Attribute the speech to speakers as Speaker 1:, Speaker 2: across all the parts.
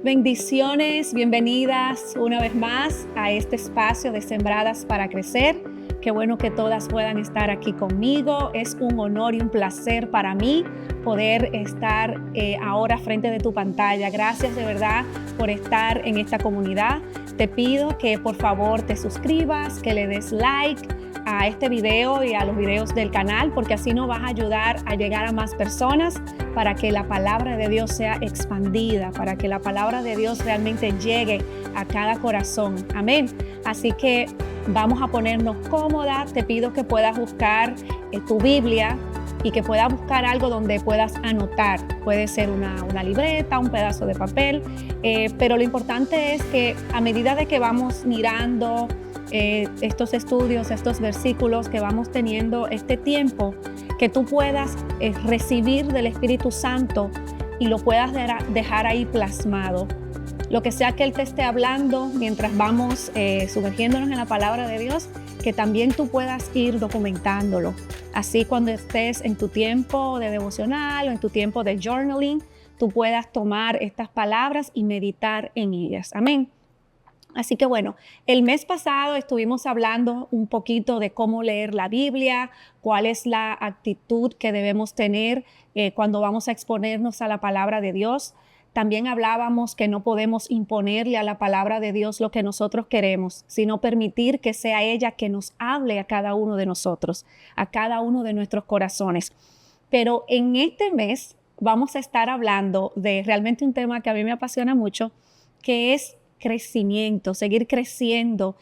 Speaker 1: Bendiciones, bienvenidas una vez más a este espacio de Sembradas para Crecer. Qué bueno que todas puedan estar aquí conmigo. Es un honor y un placer para mí poder estar ahora frente de tu pantalla. Gracias de verdad por estar en esta comunidad. Te pido que por favor te suscribas, que le des like a este video y a los videos del canal, porque así nos vas a ayudar a llegar a más personas para que la palabra de Dios sea expandida, para que la palabra de Dios realmente llegue a cada corazón. Amén. Así que vamos a ponernos cómodas. Te pido que puedas buscar tu Biblia y que puedas buscar algo donde puedas anotar. Puede ser una libreta, un pedazo de papel, pero lo importante es que a medida de que vamos mirando estos estudios, estos versículos que vamos teniendo este tiempo, que tú puedas recibir del Espíritu Santo y lo puedas dejar ahí plasmado. Lo que sea que Él te esté hablando mientras vamos sumergiéndonos en la palabra de Dios, que también tú puedas ir documentándolo. Así cuando estés en tu tiempo de devocional o en tu tiempo de journaling, tú puedas tomar estas palabras y meditar en ellas. Amén. Así que bueno, el mes pasado estuvimos hablando un poquito de cómo leer la Biblia, cuál es la actitud que debemos tener cuando vamos a exponernos a la palabra de Dios. También hablábamos que no podemos imponerle a la palabra de Dios lo que nosotros queremos, sino permitir que sea ella que nos hable a cada uno de nosotros, a cada uno de nuestros corazones. Pero en este mes vamos a estar hablando de realmente un tema que a mí me apasiona mucho, que es crecimiento, seguir creciendo,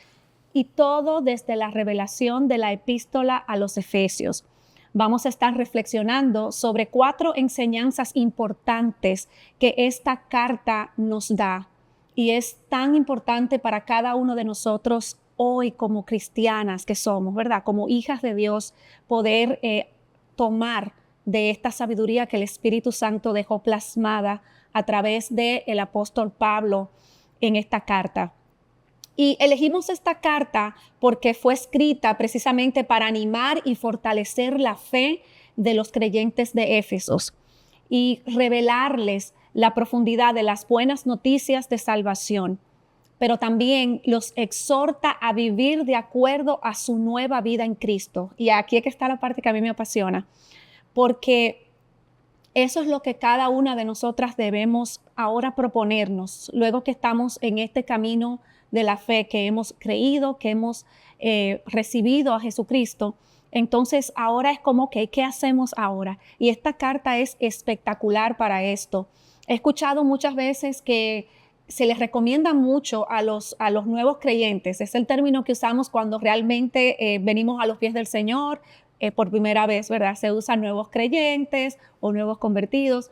Speaker 1: y todo desde la revelación de la epístola a los Efesios. Vamos a estar reflexionando sobre 4 enseñanzas importantes que esta carta nos da, y es tan importante para cada uno de nosotros hoy como cristianas que somos, ¿verdad? Como hijas de Dios, poder tomar de esta sabiduría que el Espíritu Santo dejó plasmada a través del apóstol Pablo en esta carta. Y elegimos esta carta porque fue escrita precisamente para animar y fortalecer la fe de los creyentes de Éfesos y revelarles la profundidad de las buenas noticias de salvación, pero también los exhorta a vivir de acuerdo a su nueva vida en Cristo. Y aquí es que está la parte que a mí me apasiona, porque eso es lo que cada una de nosotras debemos ahora proponernos, luego que estamos en este camino de la fe, que hemos creído, que hemos recibido a Jesucristo. Entonces ahora es como que, ¿qué hacemos ahora? Y esta carta es espectacular para esto. He escuchado muchas veces que se les recomienda mucho a los nuevos creyentes. Es el término que usamos cuando realmente venimos a los pies del Señor por primera vez, ¿verdad? Se usan nuevos creyentes o nuevos convertidos.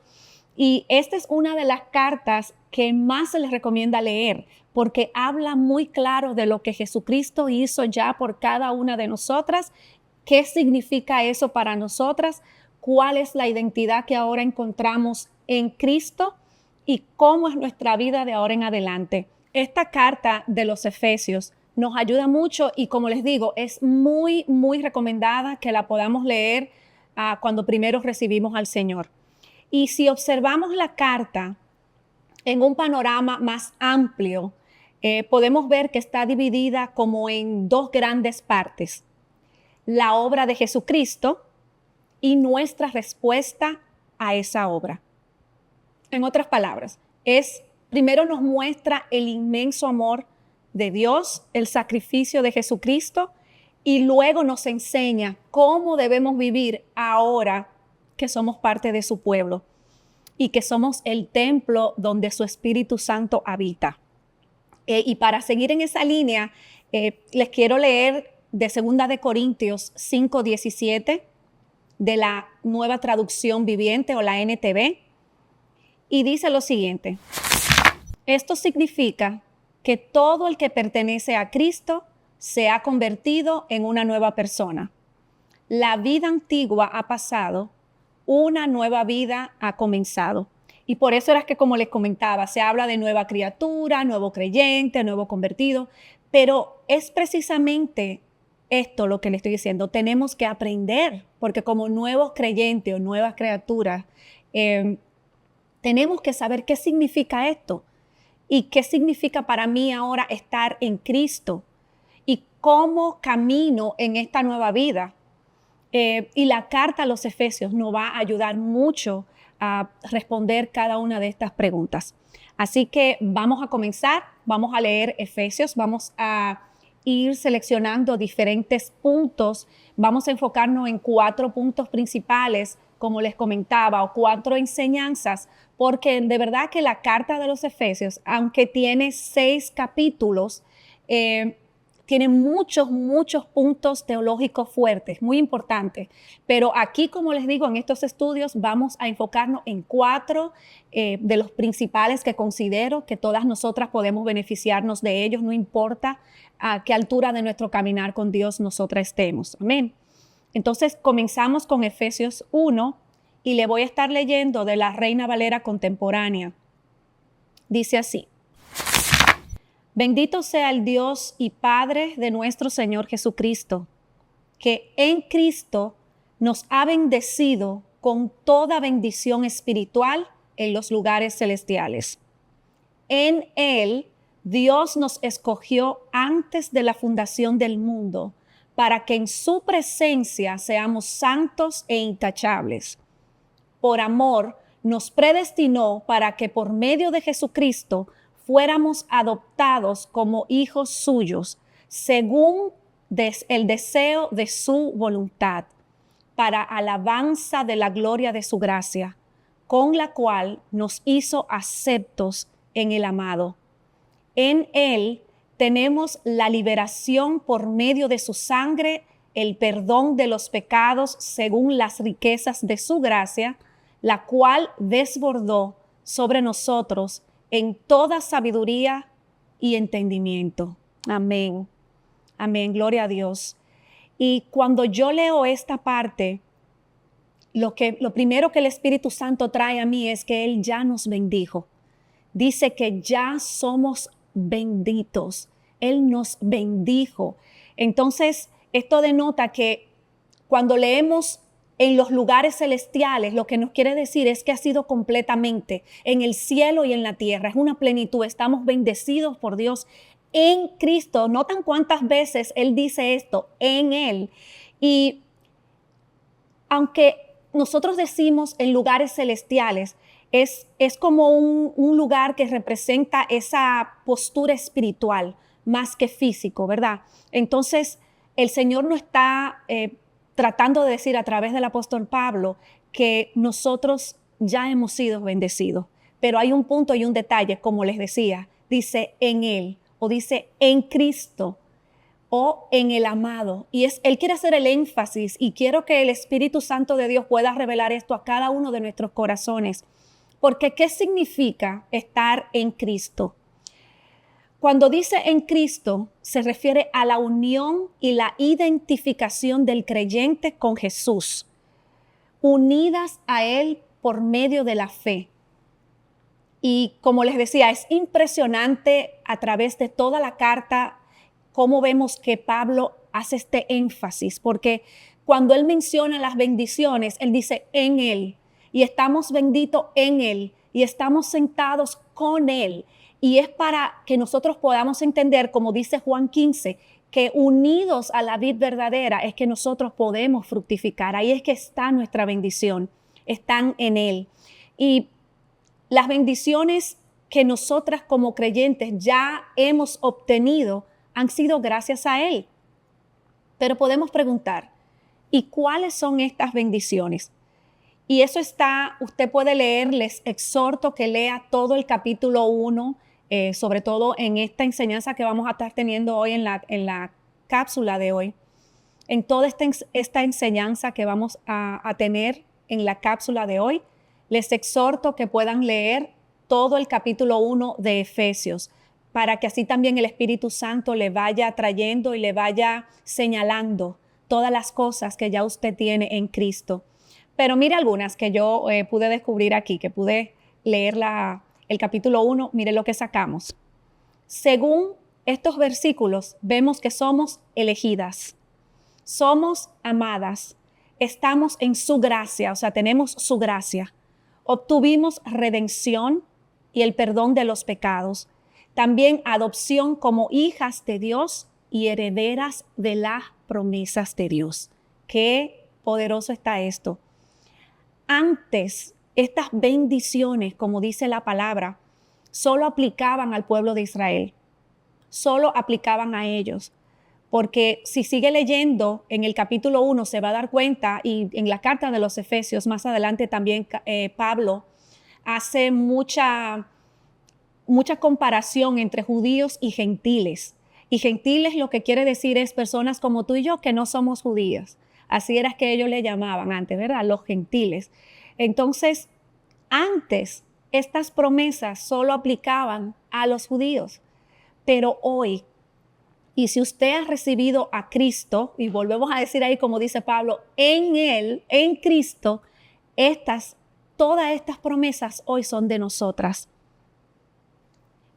Speaker 1: Y esta es una de las cartas que más se les recomienda leer, porque habla muy claro de lo que Jesucristo hizo ya por cada una de nosotras, qué significa eso para nosotras, cuál es la identidad que ahora encontramos en Cristo y cómo es nuestra vida de ahora en adelante. Esta carta de los Efesios nos ayuda mucho y, como les digo, es muy, muy recomendada que la podamos leer cuando primero recibimos al Señor. Y si observamos la carta en un panorama más amplio, podemos ver que está dividida como en 2 grandes partes: la obra de Jesucristo y nuestra respuesta a esa obra. En otras palabras, primero nos muestra el inmenso amor de Dios, el sacrificio de Jesucristo, y luego nos enseña cómo debemos vivir ahora que somos parte de su pueblo y que somos el templo donde su Espíritu Santo habita. Y para seguir en esa línea, les quiero leer de 2 de Corintios 5:17 de la Nueva Traducción Viviente o la NTV, y dice lo siguiente: esto significa que todo el que pertenece a Cristo se ha convertido en una nueva persona. La vida antigua ha pasado, una nueva vida ha comenzado. Y por eso era que, como les comentaba, se habla de nueva criatura, nuevo creyente, nuevo convertido, pero es precisamente esto lo que le estoy diciendo. Tenemos que aprender, porque como nuevos creyentes o nuevas criaturas, tenemos que saber qué significa esto. y qué significa para mí ahora estar en Cristo y cómo camino en esta nueva vida. Y la carta a los Efesios nos va a ayudar mucho a responder cada una de estas preguntas. Así que vamos a comenzar, vamos a leer Efesios, vamos a ir seleccionando diferentes puntos, vamos a enfocarnos en 4 puntos principales, como les comentaba, o 4 enseñanzas, porque de verdad que la carta de los Efesios, aunque tiene 6 capítulos, tiene muchos puntos teológicos fuertes, muy importantes. Pero aquí, como les digo, en estos estudios vamos a enfocarnos en 4 de los principales que considero que todas nosotras podemos beneficiarnos de ellos, no importa a qué altura de nuestro caminar con Dios nosotras estemos. Amén. Entonces, comenzamos con Efesios 1 y le voy a estar leyendo de la Reina Valera contemporánea. Dice así: Bendito sea el Dios y Padre de nuestro Señor Jesucristo, que en Cristo nos ha bendecido con toda bendición espiritual en los lugares celestiales. En Él, Dios nos escogió antes de la fundación del mundo, para que en su presencia seamos santos e intachables. Por amor, nos predestinó para que por medio de Jesucristo fuéramos adoptados como hijos suyos, según el deseo de su voluntad, para alabanza de la gloria de su gracia, con la cual nos hizo aceptos en el amado. En Él tenemos la liberación por medio de su sangre, el perdón de los pecados según las riquezas de su gracia, la cual desbordó sobre nosotros en toda sabiduría y entendimiento. Amén. Amén. Gloria a Dios. Y cuando yo leo esta parte, lo primero que el Espíritu Santo trae a mí es que Él ya nos bendijo. Dice que ya somos benditos. Él nos bendijo. Entonces, esto denota que cuando leemos en los lugares celestiales, lo que nos quiere decir es que ha sido completamente en el cielo y en la tierra. Es una plenitud. Estamos bendecidos por Dios en Cristo. Notan cuántas veces Él dice esto, en Él. Y aunque nosotros decimos en lugares celestiales, es como un lugar que representa esa postura espiritual más que físico, ¿verdad? Entonces, el Señor no está tratando de decir a través del apóstol Pablo que nosotros ya hemos sido bendecidos. Pero hay un punto y un detalle, como les decía, dice en Él, o dice en Cristo, o en el amado. Y Él quiere hacer el énfasis, y quiero que el Espíritu Santo de Dios pueda revelar esto a cada uno de nuestros corazones. Porque, ¿qué significa estar en Cristo? Cuando dice en Cristo, se refiere a la unión y la identificación del creyente con Jesús, unidas a Él por medio de la fe. Y como les decía, es impresionante a través de toda la carta cómo vemos que Pablo hace este énfasis, porque cuando él menciona las bendiciones, él dice en Él, y estamos benditos en Él, y estamos sentados con Él. Y es para que nosotros podamos entender, como dice Juan 15, que unidos a la vid verdadera es que nosotros podemos fructificar. Ahí es que está nuestra bendición, están en Él. Y las bendiciones que nosotras como creyentes ya hemos obtenido han sido gracias a Él. Pero podemos preguntar, ¿y cuáles son estas bendiciones? Y eso está, usted puede leer, les exhorto que lea todo el capítulo 1, sobre todo en esta enseñanza que vamos a estar teniendo hoy en la cápsula de hoy. En toda esta enseñanza que vamos a tener en la cápsula de hoy, les exhorto que puedan leer todo el capítulo 1 de Efesios, para que así también el Espíritu Santo le vaya trayendo y le vaya señalando todas las cosas que ya usted tiene en Cristo. Pero mire algunas que yo pude descubrir aquí, que pude leer el capítulo 1, mire lo que sacamos. Según estos versículos, vemos que somos elegidas, somos amadas, estamos en su gracia, o sea, tenemos su gracia. Obtuvimos redención y el perdón de los pecados. También adopción como hijas de Dios y herederas de las promesas de Dios. Qué poderoso está esto. Antes, estas bendiciones, como dice la palabra, solo aplicaban al pueblo de Israel, solo aplicaban a ellos. Porque si sigue leyendo en el capítulo 1 se va a dar cuenta, y en la carta de los Efesios más adelante también Pablo hace mucha comparación entre judíos y gentiles. Y gentiles lo que quiere decir es personas como tú y yo que no somos judíos. Así era que ellos le llamaban antes, ¿verdad? Los gentiles. Entonces, antes estas promesas solo aplicaban a los judíos. Pero hoy, y si usted ha recibido a Cristo, y volvemos a decir ahí como dice Pablo, en Él, en Cristo, todas estas promesas hoy son de nosotras.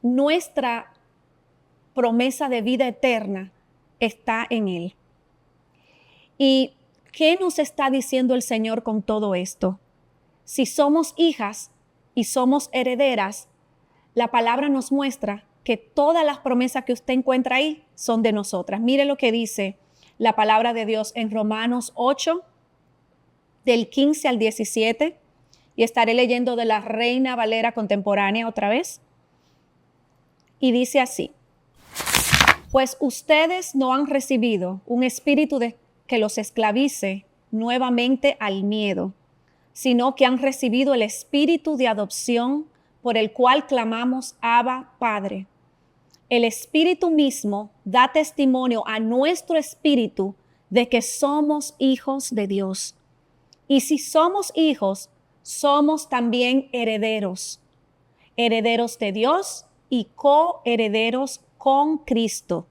Speaker 1: Nuestra promesa de vida eterna está en Él. ¿Y qué nos está diciendo el Señor con todo esto? Si somos hijas y somos herederas, la palabra nos muestra que todas las promesas que usted encuentra ahí son de nosotras. Mire lo que dice la palabra de Dios en Romanos 8, del 15 al 17, y estaré leyendo de la Reina Valera contemporánea otra vez. Y dice así: pues ustedes no han recibido un espíritu que los esclavice nuevamente al miedo, sino que han recibido el espíritu de adopción por el cual clamamos Abba, Padre. El Espíritu mismo da testimonio a nuestro espíritu de que somos hijos de Dios. Y si somos hijos, somos también herederos, herederos de Dios y coherederos con Cristo,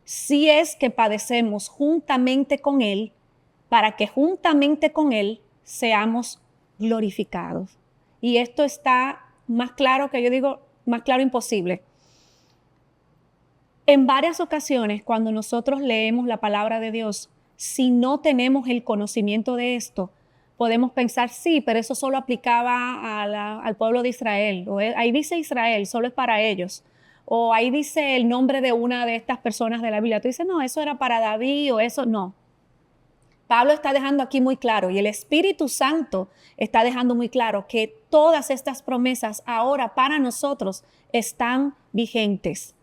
Speaker 1: si es que padecemos juntamente con Él, para que juntamente con Él seamos glorificados. Y esto está más claro que yo digo, más claro imposible. En varias ocasiones, cuando nosotros leemos la palabra de Dios, si no tenemos el conocimiento de esto, podemos pensar, sí, pero eso solo aplicaba al pueblo de Israel. O ahí dice Israel, solo es para ellos. O ahí dice el nombre de una de estas personas de la Biblia. Tú dices, no, eso era para David o eso no. Pablo está dejando aquí muy claro, y el Espíritu Santo está dejando muy claro, que todas estas promesas ahora para nosotros están vigentes,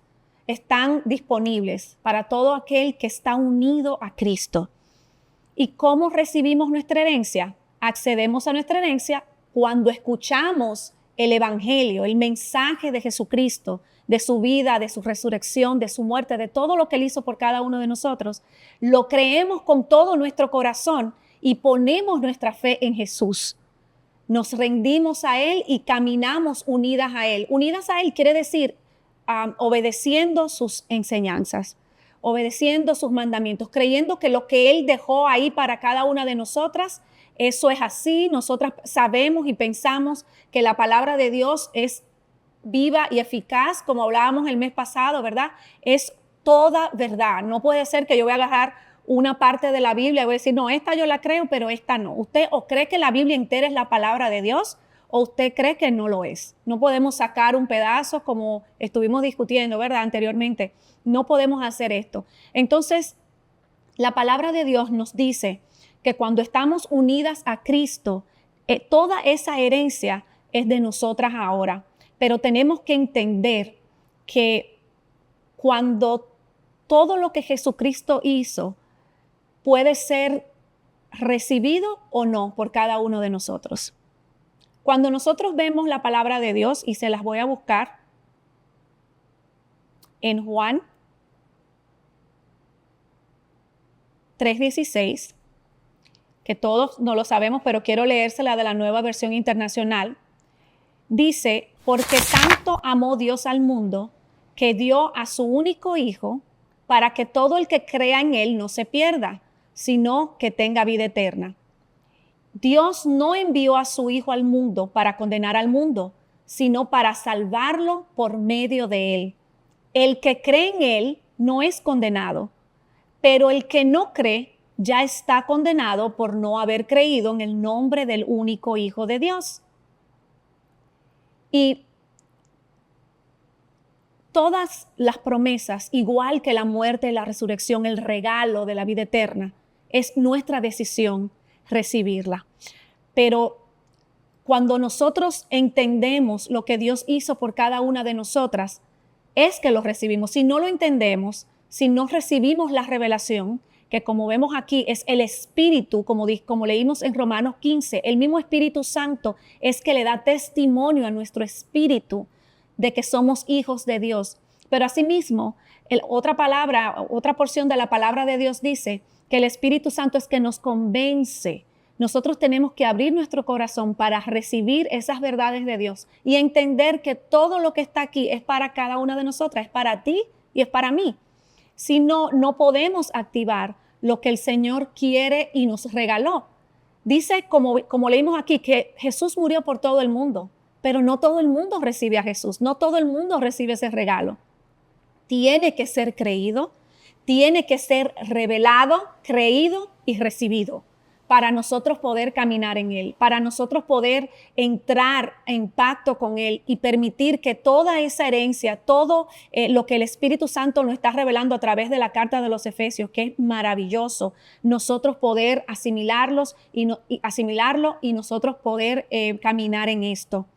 Speaker 1: están disponibles para todo aquel que está unido a Cristo. ¿Y cómo recibimos nuestra herencia? Accedemos a nuestra herencia cuando escuchamos el Evangelio, el mensaje de Jesucristo, de su vida, de su resurrección, de su muerte, de todo lo que Él hizo por cada uno de nosotros. Lo creemos con todo nuestro corazón y ponemos nuestra fe en Jesús. Nos rendimos a Él y caminamos unidas a Él. Unidas a Él quiere decir obedeciendo sus enseñanzas, obedeciendo sus mandamientos, creyendo que lo que Él dejó ahí para cada una de nosotras, eso es así. Nosotras sabemos y pensamos que la palabra de Dios es viva y eficaz, como hablábamos el mes pasado, ¿verdad? Es toda verdad. No puede ser que yo voy a agarrar una parte de la Biblia y voy a decir, no, esta yo la creo, pero esta no. Usted o cree que la Biblia entera es la palabra de Dios, o usted cree que no lo es. No podemos sacar un pedazo como estuvimos discutiendo, ¿verdad? Anteriormente. No podemos hacer esto. Entonces, la palabra de Dios nos dice que cuando estamos unidas a Cristo, toda esa herencia es de nosotras ahora. Pero tenemos que entender que cuando todo lo que Jesucristo hizo puede ser recibido o no por cada uno de nosotros. Cuando nosotros vemos la palabra de Dios, y se las voy a buscar en Juan 3:16, que todos no lo sabemos, pero quiero leérsela de la Nueva Versión Internacional. Dice, porque tanto amó Dios al mundo, que dio a su único Hijo, para que todo el que crea en Él no se pierda, sino que tenga vida eterna. Dios no envió a su Hijo al mundo para condenar al mundo, sino para salvarlo por medio de Él. El que cree en Él no es condenado, pero el que no cree ya está condenado por no haber creído en el nombre del único Hijo de Dios. Y todas las promesas, igual que la muerte, la resurrección, el regalo de la vida eterna, es nuestra decisión recibirla. Pero cuando nosotros entendemos lo que Dios hizo por cada una de nosotras, es que lo recibimos. Si no lo entendemos, si no recibimos la revelación, que como vemos aquí es el Espíritu, como leímos en Romanos 15, el mismo Espíritu Santo es que le da testimonio a nuestro espíritu de que somos hijos de Dios. Pero asimismo, otra porción de la palabra de Dios dice que el Espíritu Santo es que nos convence. Nosotros tenemos que abrir nuestro corazón para recibir esas verdades de Dios y entender que todo lo que está aquí es para cada una de nosotras, es para ti y es para mí. Si no, no podemos activar lo que el Señor quiere y nos regaló. Dice, como leímos aquí, que Jesús murió por todo el mundo, pero no todo el mundo recibe a Jesús, no todo el mundo recibe ese regalo. Tiene que ser creído, tiene que ser revelado, creído y recibido para nosotros poder caminar en Él, para nosotros poder entrar en pacto con Él y permitir que toda esa herencia, todo lo que el Espíritu Santo nos está revelando a través de la carta de los Efesios, que es maravilloso, nosotros poder asimilarlo y nosotros poder caminar en esto.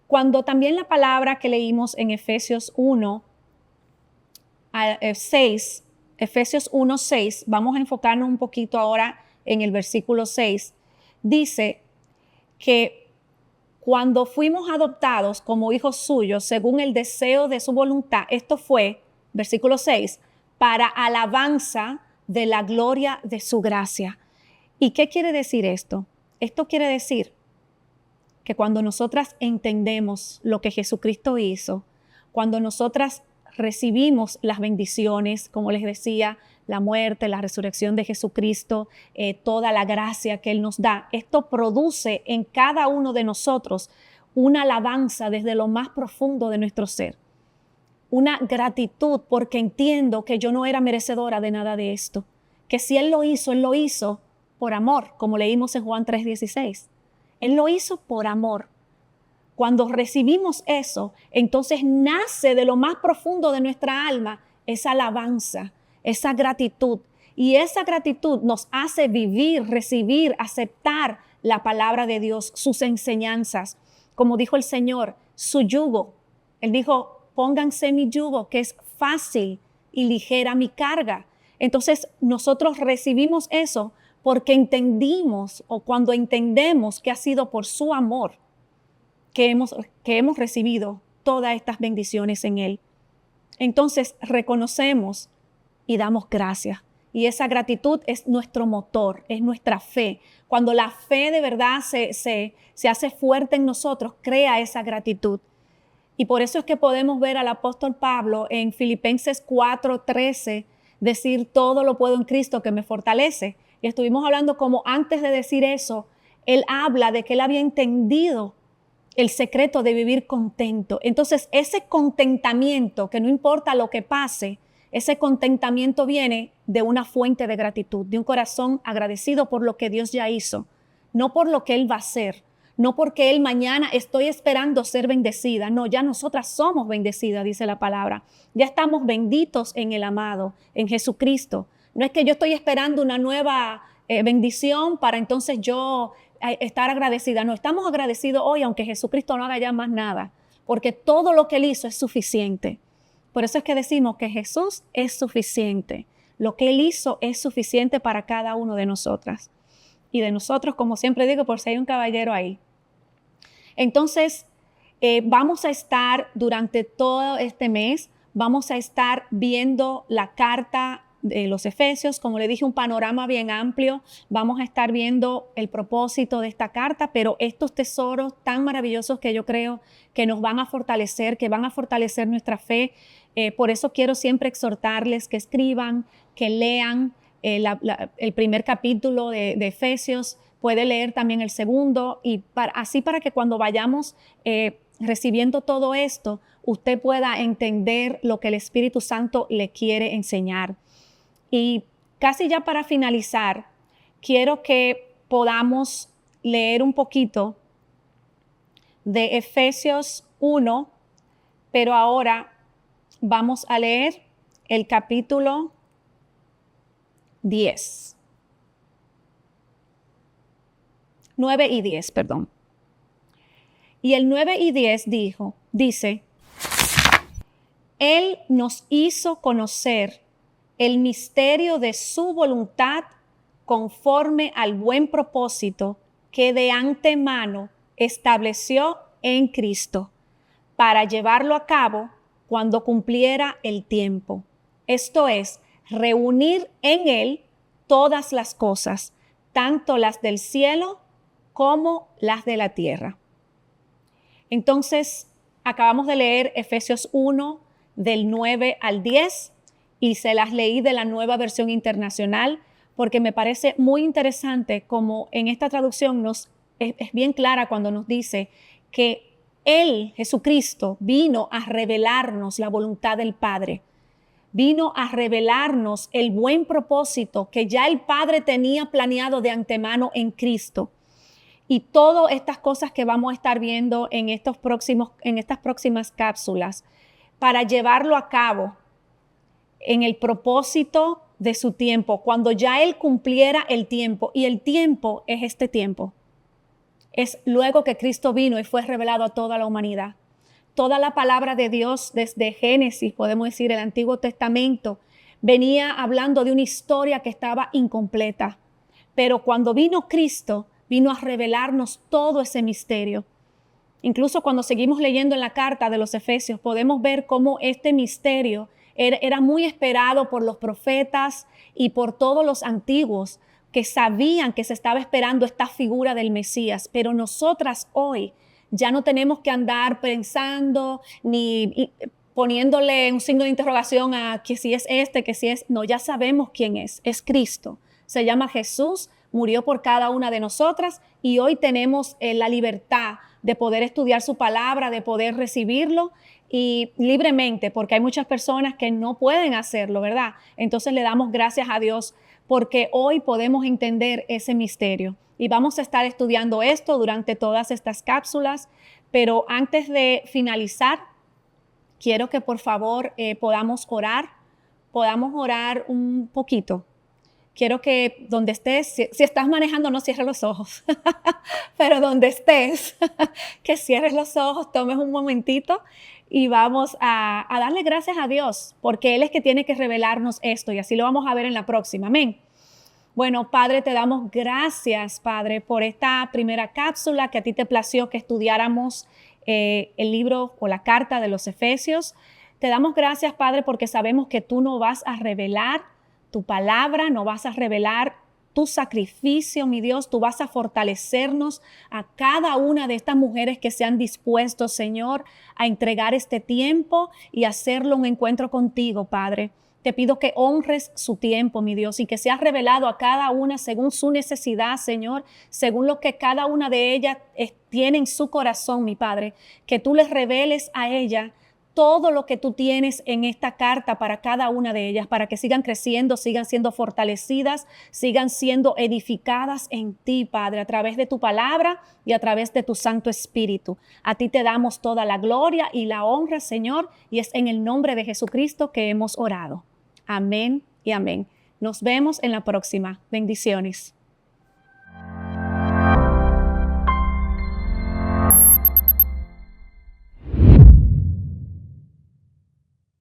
Speaker 1: Cuando también la palabra que leímos en Efesios 1:6, vamos a enfocarnos un poquito ahora en el versículo 6, dice que cuando fuimos adoptados como hijos suyos según el deseo de su voluntad, esto fue, versículo 6, para alabanza de la gloria de su gracia. ¿Y qué quiere decir esto? Esto quiere decir que cuando nosotras entendemos lo que Jesucristo hizo, cuando nosotras recibimos las bendiciones, como les decía, la muerte, la resurrección de Jesucristo, toda la gracia que Él nos da, esto produce en cada uno de nosotros una alabanza desde lo más profundo de nuestro ser, una gratitud porque entiendo que yo no era merecedora de nada de esto, que si Él lo hizo por amor, como leímos en Juan 3:16. Él lo hizo por amor. Cuando recibimos eso, entonces nace de lo más profundo de nuestra alma esa alabanza, esa gratitud. Y esa gratitud nos hace vivir, recibir, aceptar la palabra de Dios, sus enseñanzas. Como dijo el Señor, su yugo. Él dijo, pónganse mi yugo, que es fácil y ligera mi carga. Entonces nosotros recibimos eso porque entendimos, o cuando entendemos que ha sido por su amor que hemos recibido todas estas bendiciones en Él. Entonces reconocemos y damos gracias. Y esa gratitud es nuestro motor, es nuestra fe. Cuando la fe de verdad se hace fuerte en nosotros, crea esa gratitud. Y por eso es que podemos ver al apóstol Pablo en Filipenses 4:13 decir, todo lo puedo en Cristo que me fortalece. Y estuvimos hablando como antes de decir eso, él habla de que él había entendido el secreto de vivir contento. Entonces, ese contentamiento, que no importa lo que pase, ese contentamiento viene de una fuente de gratitud, de un corazón agradecido por lo que Dios ya hizo, no por lo que Él va a hacer, no porque Él mañana estoy esperando ser bendecida. No, ya nosotras somos bendecidas, dice la palabra. Ya estamos benditos en el amado, en Jesucristo. No es que yo estoy esperando una nueva bendición para entonces yo estar agradecida. No, estamos agradecidos hoy, aunque Jesucristo no haga ya más nada, porque todo lo que Él hizo es suficiente. Por eso es que decimos que Jesús es suficiente. Lo que Él hizo es suficiente para cada uno de nosotras. Y de nosotros, como siempre digo, por si hay un caballero ahí. Entonces, vamos a estar durante todo este mes, vamos a estar viendo la carta de los Efesios, como le dije, un panorama bien amplio. Vamos a estar viendo el propósito de esta carta, pero estos tesoros tan maravillosos que yo creo que nos van a fortalecer, que van a fortalecer nuestra fe. Por eso quiero siempre exhortarles que escriban, que lean el primer capítulo de Efesios, puede leer también el segundo, y así para que cuando vayamos recibiendo todo esto, usted pueda entender lo que el Espíritu Santo le quiere enseñar. Y casi ya para finalizar, quiero que podamos leer un poquito de Efesios 1, pero ahora vamos a leer el capítulo 10. 9 y 10, perdón. Y el 9 y 10 dice, Él nos hizo conocer el misterio de su voluntad conforme al buen propósito que de antemano estableció en Cristo para llevarlo a cabo cuando cumpliera el tiempo. Esto es, reunir en Él todas las cosas, tanto las del cielo como las de la tierra. Entonces, acabamos de leer Efesios 1, del 9 al 10, y se las leí de la Nueva Versión Internacional, porque me parece muy interesante como en esta traducción es bien clara cuando nos dice que Él, Jesucristo, vino a revelarnos la voluntad del Padre. Vino a revelarnos el buen propósito que ya el Padre tenía planeado de antemano en Cristo. Y todas estas cosas que vamos a estar viendo en estas próximas cápsulas, para llevarlo a cabo en el propósito de su tiempo, cuando ya Él cumpliera el tiempo. Y el tiempo es este tiempo. Es luego que Cristo vino y fue revelado a toda la humanidad. Toda la palabra de Dios desde Génesis, podemos decir el Antiguo Testamento, venía hablando de una historia que estaba incompleta. Pero cuando vino Cristo, vino a revelarnos todo ese misterio. Incluso cuando seguimos leyendo en la carta de los Efesios, podemos ver cómo este misterio era muy esperado por los profetas y por todos los antiguos que sabían que se estaba esperando esta figura del Mesías. Pero nosotras hoy ya no tenemos que andar pensando ni poniéndole un signo de interrogación a que si es que si es. No, ya sabemos quién es Cristo. Se llama Jesús, murió por cada una de nosotras y hoy tenemos la libertad de poder estudiar su palabra, de poder recibirlo y libremente, porque hay muchas personas que no pueden hacerlo, ¿verdad? Entonces le damos gracias a Dios porque hoy podemos entender ese misterio. Y vamos a estar estudiando esto durante todas estas cápsulas, pero antes de finalizar, quiero que por favor podamos orar un poquito. Quiero que donde estés, si estás manejando, no cierres los ojos, pero donde estés, que cierres los ojos, tomes un momentito y vamos a darle gracias a Dios, porque Él es que tiene que revelarnos esto y así lo vamos a ver en la próxima. Amén. Bueno, Padre, te damos gracias, Padre, por esta primera cápsula que a ti te plació que estudiáramos el libro o la carta de los Efesios. Te damos gracias, Padre, porque sabemos que tú no vas a revelar tu palabra, no vas a revelar tu sacrificio, mi Dios. Tú vas a fortalecernos a cada una de estas mujeres que se han dispuesto, Señor, a entregar este tiempo y hacerlo un encuentro contigo, Padre. Te pido que honres su tiempo, mi Dios, y que seas revelado a cada una según su necesidad, Señor, según lo que cada una de ellas tiene en su corazón, mi Padre. Que tú les reveles a ella todo lo que tú tienes en esta carta para cada una de ellas, para que sigan creciendo, sigan siendo fortalecidas, sigan siendo edificadas en ti, Padre, a través de tu palabra y a través de tu Santo Espíritu. A ti te damos toda la gloria y la honra, Señor, y es en el nombre de Jesucristo que hemos orado. Amén y amén. Nos vemos en la próxima. Bendiciones.